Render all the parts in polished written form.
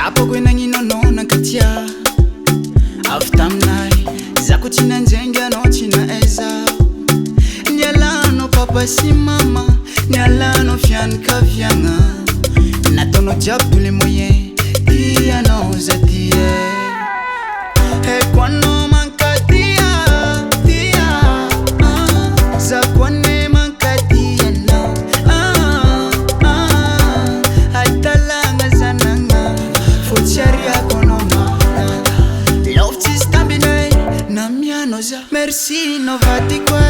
Sapoko nanginonona katia aftamnai zako tina njenga no tina eza Nialano papa si mama Nialano fian kavianga Natono job tous les moyens Dia no zatie Hey kwano manka dia Za kwane manka dia no Aitalanga zananga Fucharia konoma Love tis tambine Namiano za Merci no vati kwe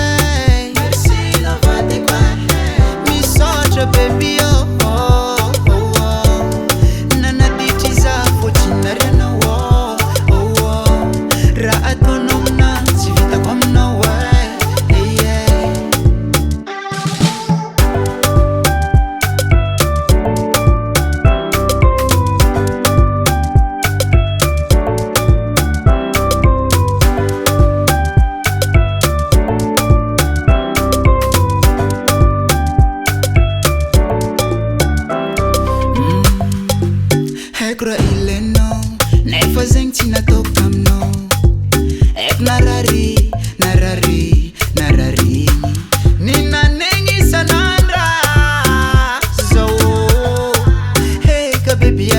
Baby, oh, oh, oh, oh. Nana ditiza fotina rena wo, oh, oh. Raato nona, sivita kwa mna way, hey, yeah. Ekra ileno, nefa zeng tina tokam no. Ek narari, narari, narari. Nina nengi sanandra, so hey ka baby.